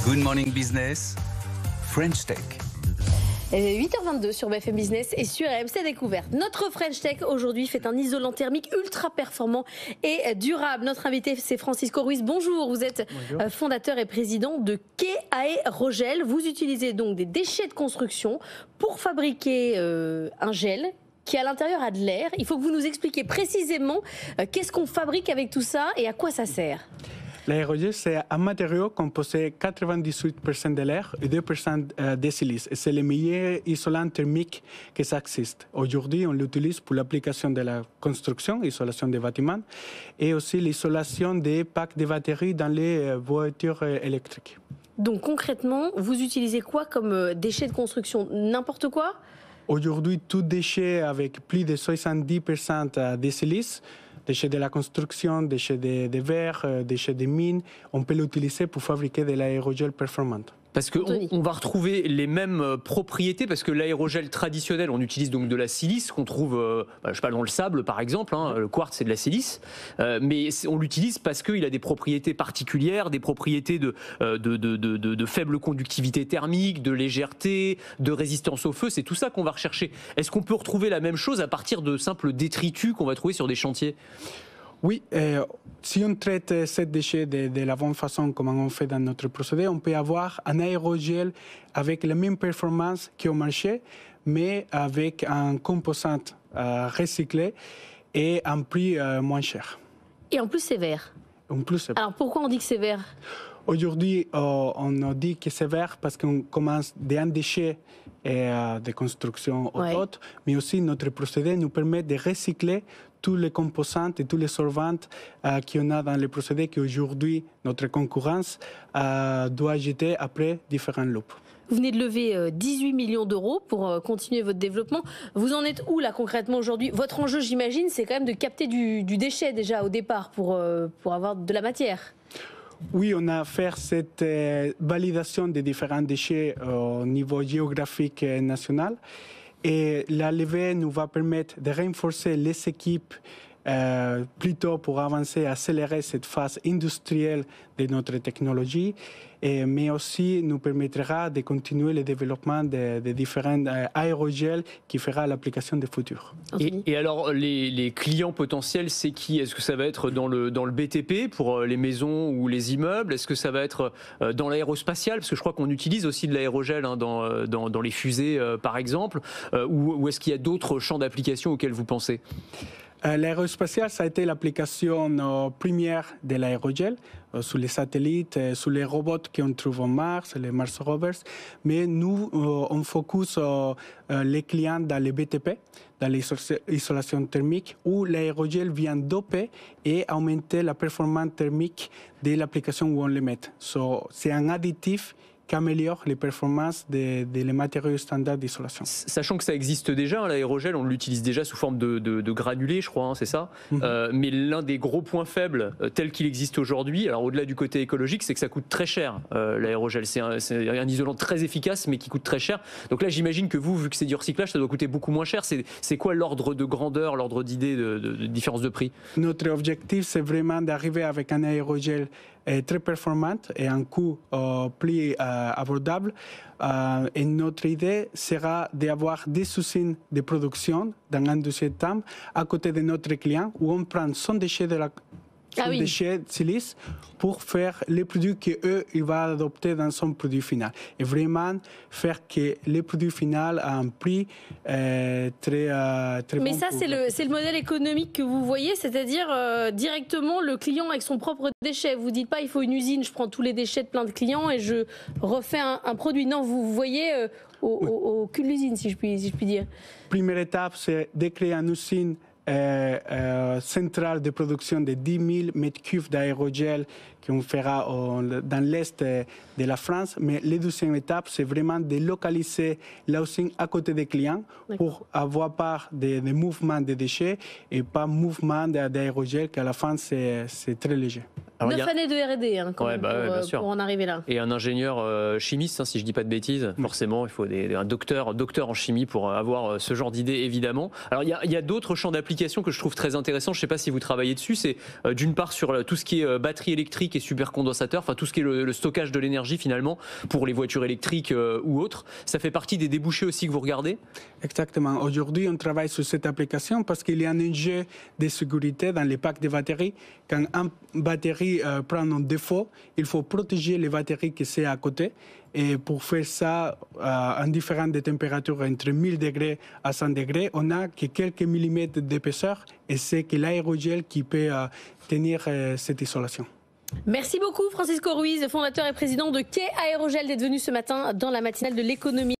Good Morning Business, French Tech. 8h22 sur BFM Business et sur RMC Découverte. Notre French Tech aujourd'hui fait un isolant thermique ultra performant et durable. Notre invité c'est Francisco Ruiz. Bonjour, vous êtes fondateur et président de Quai Aérogel. Vous utilisez donc des déchets de construction pour fabriquer un gel qui à l'intérieur a de l'air. Il faut que vous nous expliquiez précisément qu'est-ce qu'on fabrique avec tout ça et à quoi ça sert. L'aérogel, c'est un matériau composé 98% de l'air et 2% de silice. Et c'est le meilleur isolant thermique qui existe. Aujourd'hui, on l'utilise pour l'application de la construction, isolation des bâtiments, et aussi l'isolation des packs de batteries dans les voitures électriques. Donc concrètement, vous utilisez quoi comme déchets de construction? N'importe quoi? Aujourd'hui, tout déchet avec plus de 70% de silice, déchets de la construction, déchets de verre, déchets de mines, on peut l'utiliser pour fabriquer de l'aérogel performant. Parce qu'on va retrouver les mêmes propriétés, parce que l'aérogel traditionnel, on utilise donc de la silice qu'on trouve, je sais pas, dans le sable par exemple, hein, le quartz c'est de la silice, mais on l'utilise parce qu'il a des propriétés particulières, des propriétés de faible conductivité thermique, de légèreté, de résistance au feu, c'est tout ça qu'on va rechercher. Est-ce qu'on peut retrouver la même chose à partir de simples détritus qu'on va trouver sur des chantiers ? Oui, si on traite ces déchets de la bonne façon, comme on fait dans notre procédé, on peut avoir un aérogel avec la même performance qu'au marché, mais avec un composant recyclé et un prix moins cher. Et en plus, c'est vert. Alors pourquoi on dit que c'est vert ? Aujourd'hui, on dit que c'est vert parce qu'on commence d'un déchet de construction autre, mais aussi notre procédé nous permet de recycler tous les composants et tous les solvants qu'on a dans le procédé qu'aujourd'hui notre concurrence doit jeter après différents loupes. Vous venez de lever 18 millions d'euros pour continuer votre développement. Vous en êtes où là concrètement aujourd'hui ? Votre enjeu, j'imagine, c'est quand même de capter du déchet déjà au départ pour avoir de la matière. Oui, on a fait cette validation des différents déchets au niveau géographique national. Et la levée nous va permettre de renforcer les équipes plutôt pour avancer, accélérer cette phase industrielle de notre technologie, mais aussi nous permettra de continuer le développement de différents aérogels qui fera l'application des futurs. Et alors, les clients potentiels, c'est qui ? Est-ce que ça va être dans le BTP pour les maisons ou les immeubles ? Est-ce que ça va être dans l'aérospatial ? Parce que je crois qu'on utilise aussi de l'aérogel dans les fusées, par exemple. Ou est-ce qu'il y a d'autres champs d'application auxquels vous pensez ? L'aérospatial, ça a été l'application première de l'aérogel sur les satellites, sur les robots qu'on trouve en Mars, les Mars Rovers. Mais nous, on focus les clients dans les BTP, dans l'isolation thermique, où l'aérogel vient doper et augmenter la performance thermique de l'application où on le met. C'est un additif qui améliore les performances des matériaux standards d'isolation. Sachant que ça existe déjà, l'aérogel, on l'utilise déjà sous forme de granulés, je crois, hein, c'est ça. Mais l'un des gros points faibles, tel qu'il existe aujourd'hui, alors au-delà du côté écologique, c'est que ça coûte très cher, l'aérogel. C'est un isolant très efficace, mais qui coûte très cher. Donc là, j'imagine que vous, vu que c'est du recyclage, ça doit coûter beaucoup moins cher. C'est quoi l'ordre de grandeur, l'ordre d'idée de différence de prix ? Notre objectif, c'est vraiment d'arriver avec un aérogel très performante et un coût plus abordable. Et notre idée sera d'avoir des usines de production dans un deuxième temps à côté de notre client où on prend son déchet de déchets de silice pour faire les produits qu'eux, ils vont adopter dans son produit final. Et vraiment faire que le produit final a un prix très bon. Mais ça, c'est le modèle économique que vous voyez, c'est-à-dire directement le client avec son propre déchet. Vous ne dites pas, il faut une usine, je prends tous les déchets de plein de clients et je refais un produit. Non, vous voyez au cul de l'usine, si je puis dire. Première étape, c'est de créer une usine centrale de production de 10 000 m3 d'aérogel qu'on fera dans l'est de la France. Mais la deuxième étape, c'est vraiment de localiser l'usine à côté des clients pour avoir pas de mouvement de déchets et pas mouvement d'aérogel, qu'à la fin, c'est très léger. 9 années de R&D pour en arriver là. Et un ingénieur chimiste, hein, si je ne dis pas de bêtises, forcément, il faut un docteur en chimie pour avoir ce genre d'idée, évidemment. Alors, il y a d'autres champs d'application que je trouve très intéressants. Je ne sais pas si vous travaillez dessus. C'est d'une part sur tout ce qui est batterie électrique électriques et supercondensateurs, enfin tout ce qui est le stockage de l'énergie finalement pour les voitures électriques ou autres. Ça fait partie des débouchés aussi que vous regardez? Exactement. Aujourd'hui, on travaille sur cette application parce qu'il y a un enjeu de sécurité dans les packs de batteries. Quand une batterie prend un défaut, il faut protéger les batteries qui sont à côté. Et pour faire ça, en différents de températures entre 1000 degrés à 100 degrés, on n'a que quelques millimètres d'épaisseur et c'est que l'aérogel qui peut tenir cette isolation. Merci beaucoup Francisco Ruiz, fondateur et président de Quai Aérogel, d'être venu ce matin dans la matinale de l'économie.